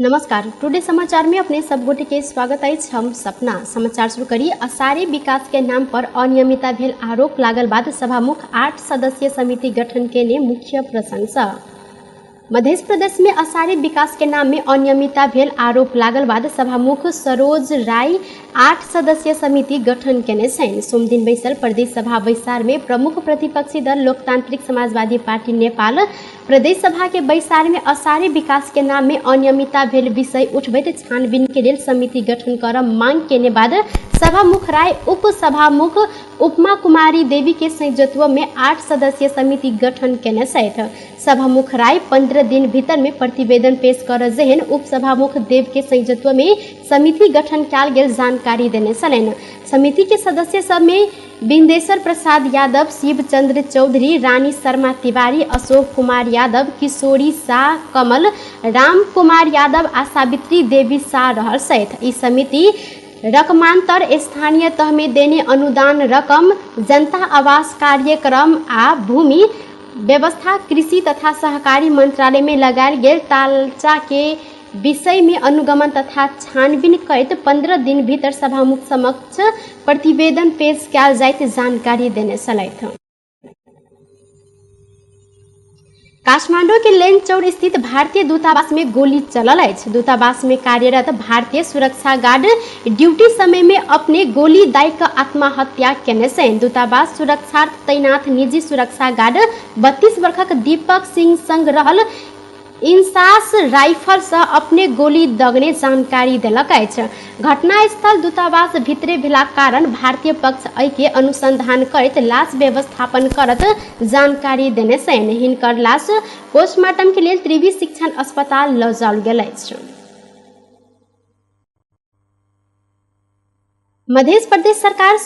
नमस्कार, टुडे समाचार में अपने सब गोटे के स्वागत है। हम सपना समाचार शुरू करी। असारे विकास के नाम पर अनियमितता भेल आरोप लागल बाद सभामुख 8 सदस्यीय समिति गठन के लिए मुख्य प्रशंसा। मध्य प्रदेश में असारे विकास के नाम में अनियमितता भेल आरोप लागल बाद सभामुख सरोज राय 8 सदस्यीय समिति गठन केने छन्। सोमदिन बैसल प्रदेश सभा बैसार में प्रमुख प्रतिपक्षी दल लोकतांत्रिक समाजवादी पार्टी नेपाल प्रदेश सभा के बैसार में असारे विकास के नाम में अनियमितता भेल विषय उठबैत छानबीन के लिए समिति गठन कर मांग केने बाद सभामुख राय उप सभामुख उपमा कुमारी देवी के संयोजत्व में 8 सदस्यीय समिति गठन केने छथि। सभामुख राय 15 दिन भीतर में प्रतिवेदन पेश कर जेहन उप सभामुख देव के संयोजत्व में समिति गठन कयल गेल जानकारी देने छलनि। समिति के सदस्य सब में बिंदेश्वर प्रसाद यादव, शिवचंद्र चौधरी, रानी शर्मा तिवारी, अशोक कुमार यादव, किशोरी शाह, कमल राम कुमार यादव आ सावित्री देवी शाह रहल छथि। ई समिति रकमांतर स्थानीय तह में देने अनुदान रकम, जनता आवास कार्यक्रम आ भूमि व्यवस्था, कृषि तथा सहकारी मंत्रालय में लगायल गेल तालचा के विषय में अनुगमन तथा छानबीन करते 15 दिन भीतर सभामुख समक्ष प्रतिवेदन पेश कयल जाइत जानकारी देने छलथि। काठमांडू के लेनचौर स्थित भारतीय दूतावास में गोली चलल अछि। दूतावास में कार्यरत भारतीय सुरक्षा गार्ड ड्यूटी समय में अपने गोली दाय क आत्महत्या केने छन्। दूतावास सुरक्षा तैनात निजी सुरक्षा गार्ड 32 वर्षक दीपक सिंह संग रहल इंसास राइफल से अपने गोली दगने जानकारी देलक अछि। घटनास्थल दूतावास भीतरे भेला कारण भारतीय पक्ष एहि के अनुसंधान करैत लाश व्यवस्थापन करत जानकारी देने छनि। हिनकर लाश पोस्टमार्टम के लिए त्रिवी शिक्षण अस्पताल ल जाओल गेल अछि। मध्य प्रदेश सरकार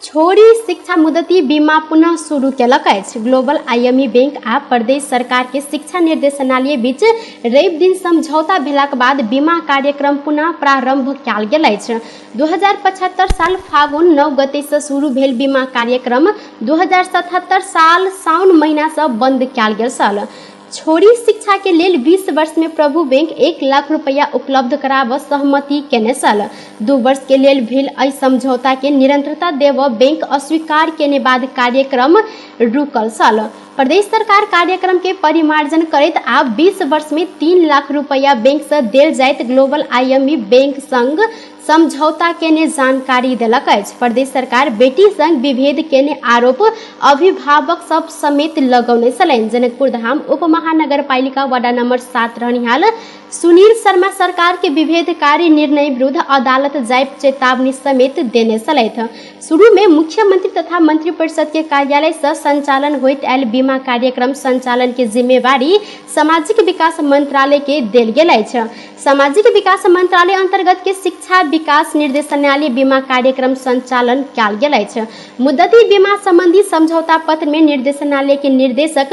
छोड़ी शिक्षा मुदती बीमा पुनः शुरू केलक अछि। ग्लोबल आईएमई बैंक आ प्रदेश सरकार के शिक्षा निर्देशनालय बीच रवि दिन समझौता भेलाक बाद बीमा कार्यक्रम पुनः प्रारंभ कयल गेल अछि। 2075 साल फागुन 9 गते से शुरू भेल बीमा कार्यक्रम 2077 साल साउन महीना से बंद कयल गेल छल। छोड़ी शिक्षा के लेल 20 वर्ष में प्रभु बैंक 1 लाख रुपया उपलब्ध कराब सहमति केने छल। 2 वर्ष के लेल भेल एहि समझौता के निरंतरता देव बैंक अस्वीकार केने बाद कार्यक्रम रुकल छल। प्रदेश सरकार कार्यक्रम के परिमार्जन करैत आब 20 वर्ष में 3 लाख रुपया बैंक से देल जाइत ग्लोबल आईएमई बैंक संग समझौता केने जानकारी देलक अछि। प्रदेश सरकार बेटी संग विभेद केने आरोप अभिभावक सब समेत लगौने छलनि। जनकपुर धाम उप महानगरपालिका वार्ड नंबर 7 रहनिहाल सुनील शर्मा सरकार के विभेदकारी निर्णय विरुद्ध अदालत जायब चेतावनी समेत देने छलथि। शुरू में मुख्यमंत्री तथा मंत्रिपरिषद के कार्यालय से संचालन होइत आयल बीमा कार्यक्रम संचालन के जिम्मेवारी सामाजिक विकास मंत्रालय के देल गेल अछि। सामाजिक विकास मंत्रालय अंतर्गत के शिक्षा विकास निर्देशनालय बीमा कार्यक्रम संचालन कयल गेल अछि। मुद्दती बीमा संबंधी समझौता पत्र में निर्देशनालय के निर्देशक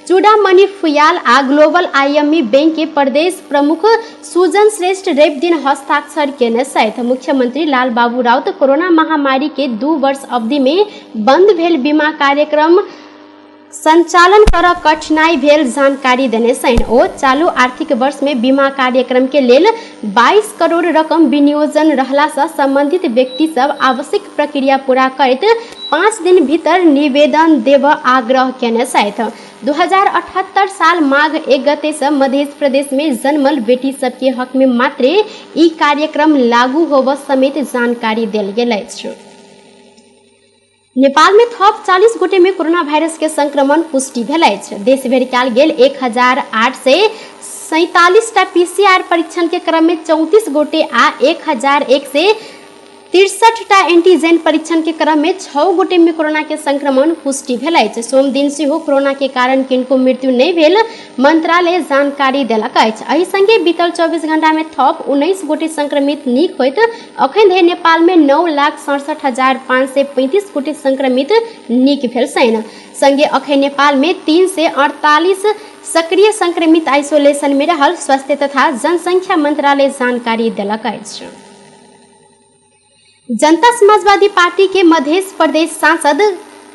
चूड़ामणि फुयाल आ ग्लोबल आईएमई बैंक के प्रदेश प्रमुख सुजन श्रेष्ठ रवि दिन हस्ताक्षर केने छथि। मुख्यमंत्री लाल बाबू राउत कोरोना महामारी के 2 वर्ष अवधि में बंद भेल बीमा कार्यक्रम संचालन कर कठिनाई भेल जानकारी देने छनि। ओ चालू आर्थिक वर्ष में बीमा कार्यक्रम के लेल 22 करोड़ रकम विनियोजन रहला से संबंधित व्यक्ति सब आवश्यक प्रक्रिया पूरा करैत 5 दिन भीतर निवेदन देव आग्रह केने छथि। 2078 साल माघ 1 गते से मध्य प्रदेश में जन्मल बेटी सबके हक में मात्र ई कार्यक्रम लागू होब समेत जानकारी देल गेल अछि। नेपाल में थप 40 गोटे में कोरोना वायरस के संक्रमण पुष्टि भेल अछि। देश भरि कयल गेल 1847 टा पीसीआर परीक्षण के क्रम में 34 गोटे आ 1163 टा एंटीजन परीक्षण के क्रम में 6 गोटे में कोरोना के संक्रमण पुष्टि भेल अछि। सोम दिन से कोरोना के कारण किनको मृत्यु नहीं भेल मंत्रालय जानकारी देलक अछि। एहि संगे बीतल 24 घंटा में थप 19 गोटे संक्रमित नीक होइत अखन धरि नेपाल में 9,67,535 गोटे संक्रमित नीक भेल छनि। संगे अखन नेपाल में 348 सक्रिय संक्रमित आइसोलेशन में रहल स्वास्थ्य तथा जनसंख्या मंत्रालय जानकारी देलक अछि। जनता समाजवादी पार्टी के मध्य प्रदेश सांसद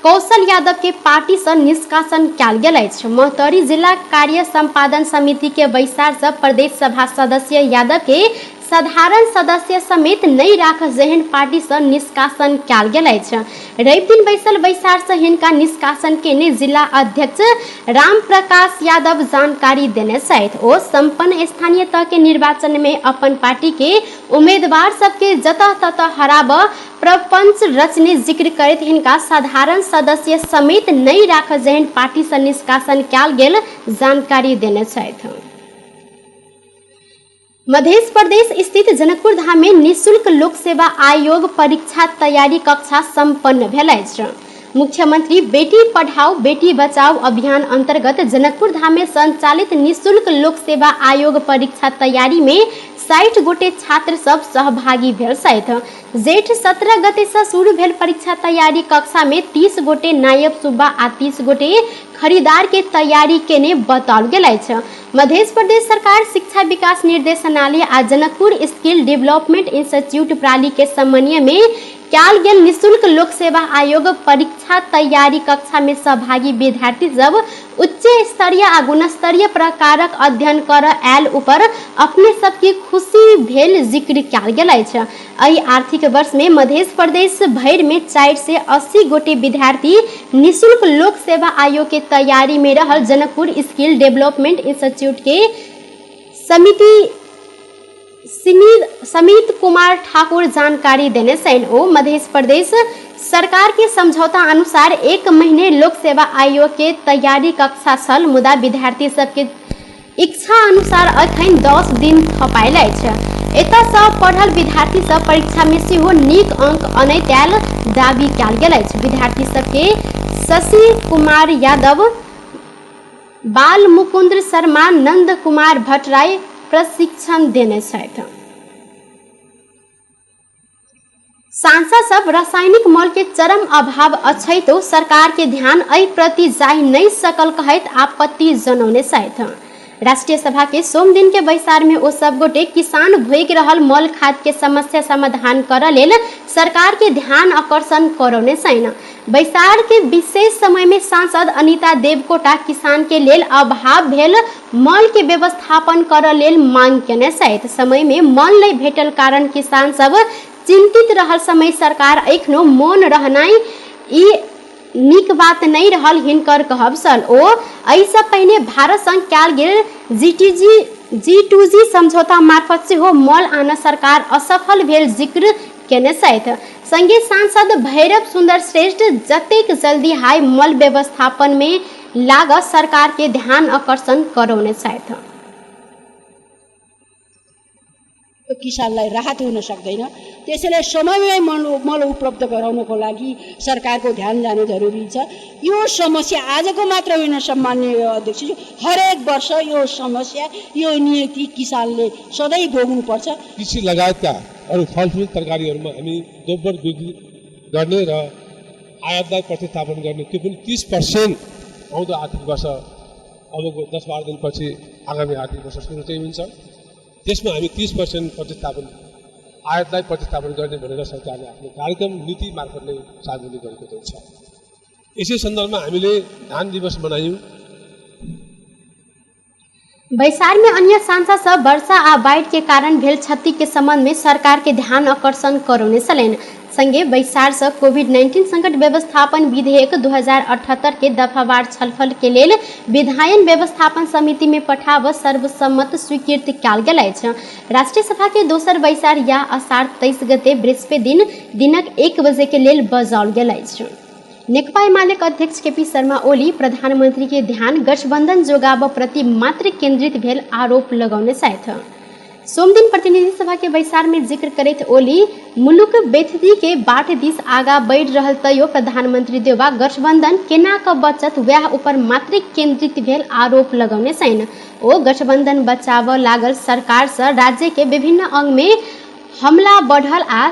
कौशल यादव के पार्टी से निष्कासन कयल गेल अछि। मोहतरी जिला कार्य संपादन समिति के बैसार से प्रदेश सभा सदस्य यादव के साधारण सदस्य समेत नहीं राख जेहन पार्टी से निष्कासन कयल गेल अछि। रवि दिन बैसल बैसार से हिनका निष्कासन केने जिला अध्यक्ष राम प्रकाश यादव जानकारी देने छथि। ओ संपन्न स्थानीय तह के निर्वाचन में अपन पार्टी के उम्मीदवार सबके जतः ततः हराब प्रपंच रचने जिक्र करैत हिनका साधारण सदस्य समेत नहीं राख जेहन पार्टी से निष्कासन कयल गेल जानकारी देने छथि। मध्य प्रदेश स्थित जनकपुर धाम में निःशुल्क लोक सेवा आयोग परीक्षा तैयारी कक्षा संपन्न भेल अछि। मुख्यमंत्री बेटी पढ़ाओ बेटी बचाओ अभियान अंतर्गत जनकपुर धाम में संचालित निःशुल्क लोक सेवा आयोग परीक्षा तैयारी में 60 गोटे छात्र सब सहभागी भेल छथि। जेठ 17 गते से शुरू भेल परीक्षा तैयारी कक्षा में 30 गोटे नायब सूबा आ 30 गोटे खरीदार के तैयारी केने बताओल गेल अछि। मध्य प्रदेश सरकार शिक्षा विकास निर्देशनालय आ जनकपुर स्किल डेवलपमेंट इंस्टीट्यूट प्राली के समन्वय में कयल गेल निःशुल्क लोक सेवा आयोग परीक्षा तैयारी कक्षा में सहभागी विद्यार्थी सब उच्च स्तरीय आ गुणस्तरीय प्रकारक अध्ययन कर आयल ऊपर अपने सबकी खुशी भेल जिक्र कयल गेल अछि। एहि आर्थिक वर्ष में मध्य प्रदेश भर में 4 से 80 गोटे विद्यार्थी निःशुल्क लोक सेवा आयोग के तैयारी में रहल जनकपुर स्किल डेवलपमेंट इंस्टीट्यूट के समित कुमार ठाकुर जानकारी देने छथि। ओ मध्य प्रदेश सरकार के समझौता अनुसार 1 महीने लोक सेवा आयोग के तैयारी कक्षा छल, मुदा विद्यार्थी सबके इच्छा अनुसार अखन 10 दिन थपायल अछि। एतय सँ पढ़ल विद्यार्थी सब परीक्षा में सेहो नीक अंक अनैत आयल दावी कयल गेल अछि। विद्यार्थी सबके शशि कुमार यादव, बाल मुकुंद शर्मा, नंद कुमार भट्टराय प्रशिक्षण देने छथि। सांसद सब रासायनिक मल के चरम अभाव अछि तो सरकार के ध्यान एहि प्रति जाहि नहीं सकल कहैत आपत्ति जनौने छथि। राष्ट्रीय सभा के सोम दिन के बैसार में ओ सब गोटे किसान भोग रहल मल खाद के समस्या समाधान करऽ लेल सरकार के ध्यान आकर्षण करौने छथि। बैसार के विशेष समय में सांसद अनिता देवकोटा किसान के लेल अभाव भेल मल के व्यवस्थापन करऽ लेल मांग केने छथि। समय में मल नहीं भेटल कारण किसान सब चिंतित रहल समय सरकार एखनो मौन रहनाइ ई नीक बात नहीं रहल हिनकर कहब छल। ओ एहिसँ पहिने भारत संग कयल गेल G2G समझौता मार्फत सेहो मल आनऽ सरकार असफल भेल जिक्र केने छथि। संगे सांसद भैरव सुंदर श्रेष्ठ जतेक जल्दी हाई मल व्यवस्थापन में लागत सरकार के ध्यान आकर्षण करौने छथि। किसानलाई राहत हुन सक्दैन, त्यसैले समयमै मल उपलब्ध गराउनको लागि सरकारको ध्यान जानु जरुरी छ। यो समस्या आजको मात्र होइन सम्माननीय अध्यक्षज्यू, हरेक वर्ष यो समस्या यो नियति किसानले सधैँ भोग्नुपर्छ। कृषि लगायतका अरू फलफुल तरकारीहरूमा हामी दोब्बर वृद्धि गर्ने र आयातलाई प्रतिस्थापन गर्ने, त्यो पनि 30% आउँदो आर्थिक वर्ष अबको 10-12 दिनपछि आगामी आर्थिक वर्ष सुरु चाहिँ हुन्छ। त्यसमा हामी 30% प्रतिस्थापन आयातलाई प्रतिस्थापन गर्ने भनेर सरकारले आफ्नो कार्यक्रम नीति मार्फतले सार्वजनिक गरेको छ। यसै सन्दर्भमा हामीले धान दिवस मनायौं। बैसार में अन्य सांसद सब वर्षा आ बाढ़ के कारण भेल क्षति के संबंध में सरकार के ध्यान आकर्षण करौने छलनि। संगे बैसार से कोविड-19 संकट व्यवस्थापन विधेयक 2078 के दफावार छलफल के लेल विधायन व्यवस्थापन समिति में पठाव सर्वसम्मत स्वीकृत कयल गेल अछि। राष्ट्रीय सभा के दोसर बैसार या आषाढ़ 23 गते बृहस्पति दिन दिनक 1 बजे के लेल बजाओल गेल अछि। नेकपा एमालेक अध्यक्ष केपी शर्मा ओली प्रधानमंत्री के ध्यान गठबंधन जोगाब प्रति मात्र केंद्रित भेल आरोप लगौने छथि। सोम दिन प्रतिनिधि सभा के बैसार में जिक्र करैत ओली मुलुक बेथदी के बाट दिस आगा बढ़ि रहल तैयो प्रधानमंत्री देवा गठबंधन केना क बचत वएह ऊपर मात्र केंद्रित भेल आरोप लगौने छनि। ओ गठबंधन बचाव लागल सरकार से राज्य के विभिन्न अंग में हमला बढ़ल आ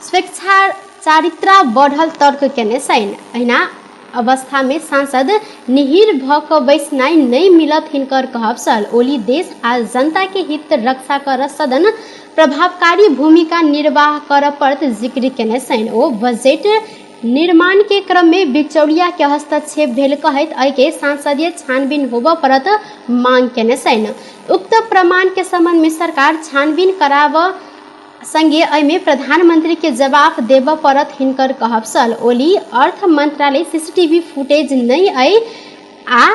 स्वेच्छाचारिता बढ़ल तर्क केने छनि। एहिना अवस्था में सांसद निहिर भ क बैसनाइ नहीं मिलत हिनकर कहब छल। ओली देश आ जनता के हित रक्षा कर सदन प्रभावकारी भूमिका निर्वाह कर पड़त जिक्र केने छनि। ओ बजट निर्माण के क्रम में बिचौलिया के हस्तक्षेप भेल कहैत एहि के सांसदीय छानबीन होबऽ परत मांग केने छनि। उक्त प्रमाण के संबंध में सरकार छानबीन कराबऽ संगे एहिमे प्रधानमंत्री के जवाब देबऽ परत हिनकर कहब छल। ओली अर्थ मंत्रालय सीसीटीवी फुटेज नहीं अइ आ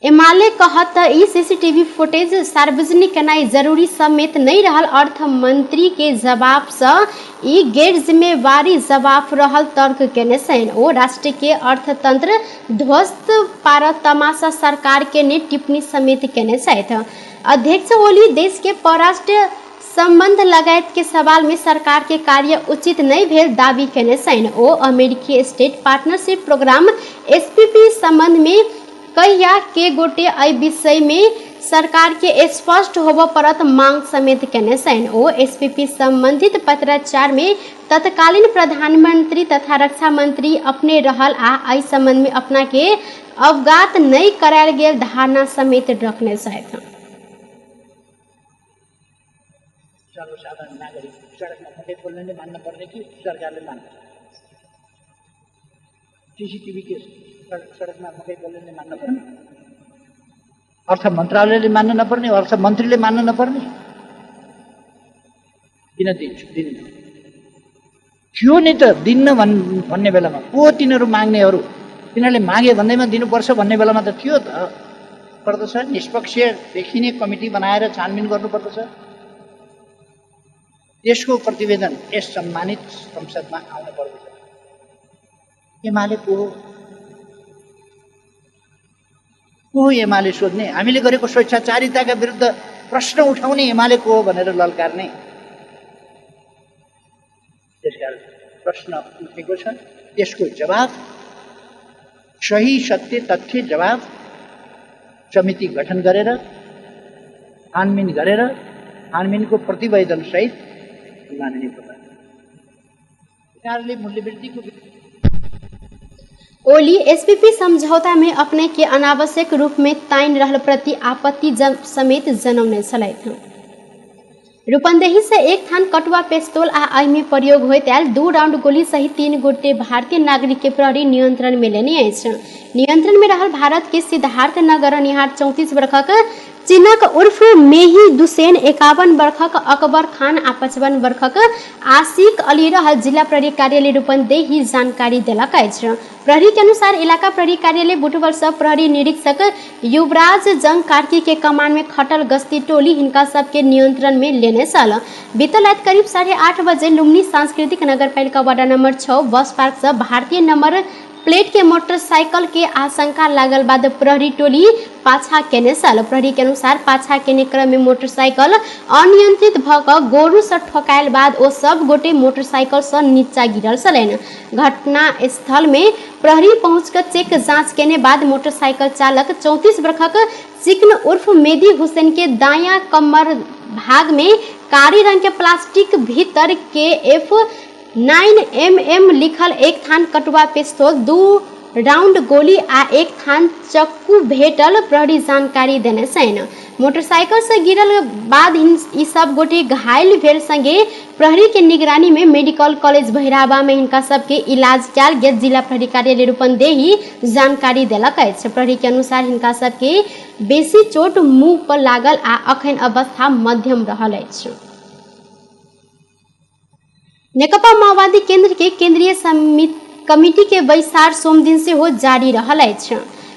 एमाले कहत ई सीसीटीवी फुटेज सार्वजनिक केनाई जरूरी समेत नहीं रहल। अर्थ मंत्री के जवाब से ई गैर जिम्मेवारी जवाब रहल तर्क केने छनि। ओ राष्ट्र के अर्थतंत्र ध्वस्त पारत तमाशा सरकार के ने टिप्पणी समेत केने छथि। अध्यक्ष ओली देश के परराष्ट्र संबंध लगायत के सवाल में सरकार के कार्य उचित नहीं भेल दावी केने छनि। ओ अमेरिकी स्टेट पार्टनरशिप प्रोग्राम एसपीपी संबंध में कहिया के गोटे एहि विषय में सरकार के स्पष्ट होबऽ परत मांग समेत केने छनि। ओ एसपीपी संबंधित पत्राचार में तत्कालीन प्रधानमंत्री तथा रक्षा मंत्री अपने रहल आ एहि संबंध में अपना के अवगत नहीं करायल गेल धारणा समेत रखने छथि। सर्वसाधारण नागरिक सडकमा मकै खोल्ने मान्न पर्ने कि सरकारले मान्छ? सीसीटीवी के सडकमा मकै खोल्ने मान्न पर्ने? अर्थ मन्त्रालयले मान्न नपर्ने? अर्थ मन्त्रीले मान्न नपर्ने? किन दिन्छु? दिन्न थियो नि त, दिन्न भन्ने बेलामा को तिनीहरू माग्नेहरू? तिनीहरूले मागे भन्दैमा दिनुपर्छ भन्ने बेलामा त थियो त पर्दछ। निष्पक्ष देखिने कमिटी बनाएर छानबिन गर्नुपर्दछ। त्यसको प्रतिवेदन यस सम्मानित संसदमा आउनु पर्दछ। एमाले को हो एमाले सोध्ने? हामीले गरेको स्वेच्छाचारिताका विरुद्ध प्रश्न उठाउने एमाले को हो भनेर ललकार्ने? त्यसकारण प्रश्न उठेको छ, त्यसको जवाब सही सत्य तथ्य जवाब समिति गठन गरेर छानबिन गरेर छानबिनको प्रतिवेदन सहित माननीय प्रधानमन्त्रीले मूल्यवृद्धिको ओली एसपीपी समझौता में अपने के अनावश्यक रूप में ताइन रहल प्रति आपत्ति समेत जनौने छलथि। रूपन्देही से एक थान कटुआ पिस्तौल आ एहि में प्रयोग होइत आयल 2 राउंड गोली सहित 3 गोटे भारतीय नागरिक के प्रहरी नियंत्रण में लेने अछि। नियंत्रण में रहल भारत के सिद्धार्थ नगर निहार 34 वर्षक चिनक उर्फ मेही दुसैन, 51 वर्षक अकबर खान आ 55 वर्षक आशिक अली रहल जिला प्रहरी कार्यालय रूपन्देही जानकारी देलक अछि। प्रहरी के अनुसार इलाका प्रहरी कार्यालय बुटवल सब प्रहरी निरीक्षक युवराज जंग कार्की के कमान में खटल गश्ती टोली हिनका सबके नियंत्रण में लेने छल। बीतल रात करीब 8:30 बजे लुम्बिनी सांस्कृतिक नगरपालिका वार्ड नंबर 6 बस पार्क से भारतीय नंबर प्लेट के मोटरसाइकिल के आशंका लागल बाद प्रहरी टोली पाछा केने छल। प्रहरी के अनुसार पाछा केने क्रम में मोटरसाइकिल अनियंत्रित भऽ गोरू से ठोकायल बाद ओ सब गोटे मोटरसाइकिल से नीचा गिरल छलनि। घटना स्थल में प्रहरी पहुंचकर चेक जांच केने बाद मोटरसाइकिल चालक 34 वर्षक चिकन उर्फ मेदी हुसैन के दायां कमर भाग में कारी रंग के प्लास्टिक भीतर के F9mm लिखल एक थान कटुआ पिस्तौल, 2 राउंड गोली आ एक थान चक्कू भेटल प्रहरी जानकारी देने छनि। मोटरसाइकिल से गिरल बाद ई सब गोटे घायल भेल संगे प्रहरी के निगरानी में मेडिकल कॉलेज भैराबा में हिनका सबके इलाज कयल गेल जिला प्रहरी कार्यालय रूपन्देही जानकारी देलक अछि। प्रहरी के अनुसार हिनका सबके बेसी चोट मुंह पर लागल आ अखन अवस्था मध्यम रहल अछि। नेकपा माओवादी केंद्र के केंद्रीय कमिटी के बैसार सोम दिन से हो जारी रहल अछि।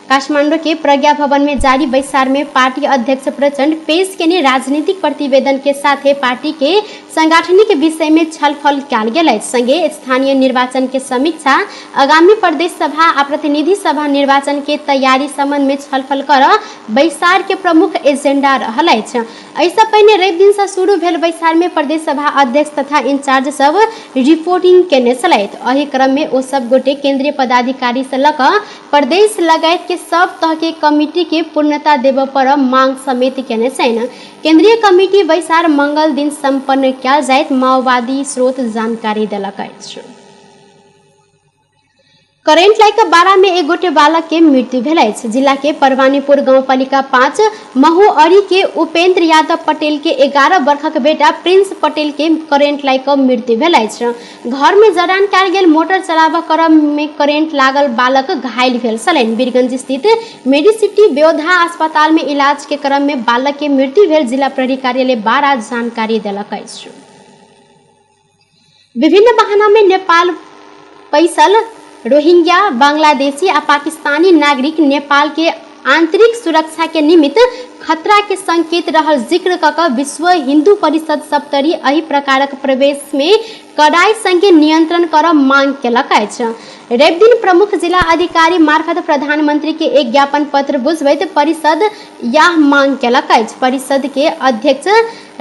काठमांडू के प्रज्ञा भवन में जारी बैसार में पार्टी अध्यक्ष प्रचंड पेश केने राजनीतिक प्रतिवेदन के साथ पार्टी के सांगठनिक विषय में छलफल कयल गेल अछि। संगे स्थानीय निर्वाचन के समीक्षा, आगामी प्रदेश सभा आ प्रतिनिधि सभा निर्वाचन के तैयारी संबंध में छलफल कर बैसार के प्रमुख एजेंडा रहल अछि। ऐसा पहिने रवि दिन से शुरू भेल बैसार में प्रदेश सभा अध्यक्ष तथा इंचार्ज सब रिपोर्टिंग केने छलथि। एहि क्रम में ओ सब गोटे केंद्रीय पदाधिकारी से लऽ कऽ प्रदेश लगायत के सब तरह के कमिटी के पूर्णता देव पर मांग समेत केने छनि। केंद्रीय कमिटी बैसार मंगल दिन संपन्न कयल जायत माओवादी स्रोत जानकारी देलक अछि। करेंट लाइक बारा में एक गोटे बालक के मृत्यु भेल अछि। जिला के परवानीपुर गाउँपालिका 5 महुअरी के उपेंद्र यादव पटेल के 11 वर्षक बेटा प्रिंस पटेल के करेंट लाइक मृत्यु भेल अछि। घर में जड़ान कयल गेल मोटर चलाबऽ क्रम में करेंट लागल बालक घायल भेल छलनि। वीरगंज स्थित मेडिसिटी ब्योधा अस्पताल में इलाज के क्रम में बालक के मृत्यु भेल जिला प्रहरी कार्यालय बारा जानकारी देलक अछि। विभिन्न बहाना में नेपाल पैसल रोहिंग्या, बांग्लादेशी आ पाकिस्तानी नागरिक नेपाल के आंतरिक सुरक्षा के निमित्त खतरा के संकेत रहल जिक्र कऽ विश्व हिंदू परिषद सप्तरी एहि प्रकारक प्रवेश में कड़ाई संगे नियंत्रण करब मांग केलक अछि। रवि दिन प्रमुख जिला अधिकारी मार्फत प्रधानमंत्री के एक ज्ञापन पत्र बुझबैत परिषद यह मांग केलक अछि। परिषद के अध्यक्ष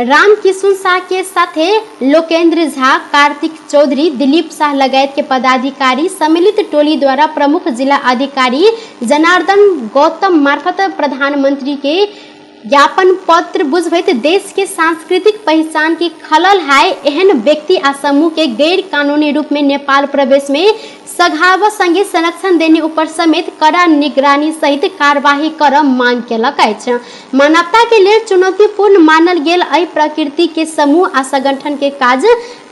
रामकिशुन शाह के साथे लोकेंद्र झा, कार्तिक चौधरी, दिलीप शाह लगायत के पदाधिकारी सम्मिलित टोली द्वारा प्रमुख जिला अधिकारी जनार्दन गौतम मार्फत प्रधानमंत्री के ज्ञापन पत्र बुझबैत देश के सांस्कृतिक पहचान के खलल है एहन व्यक्ति आ समूह के गैर कानूनी रूप में नेपाल प्रवेश में सघाव संगे संरक्षण देने ऊपर समेत कड़ा निगरानी सहित कार्यवाही कर मांग केलक अछि। मानवता के लिए चुनौतीपूर्ण मानल गेल एहि प्रकृति के समूह आ संगठन के काज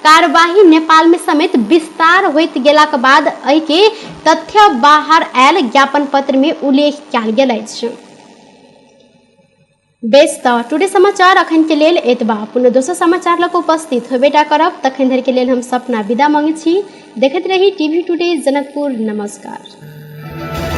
कार्यवाही नेपाल में समेत विस्तार होइत गेलाक बाद एहि के तथ्य बाहर आयल ज्ञापन पत्र में उल्लेख कयल गेल अछि। बेस त टुडे समाचार अखन के लेल एतबा। पुनः दोसर समाचार लग उपस्थित होबेटा करब। तखन धरि के लेल हम सपना विदा मांगे छी। देखैत रही टीवी टुडे जनकपुर। नमस्कार।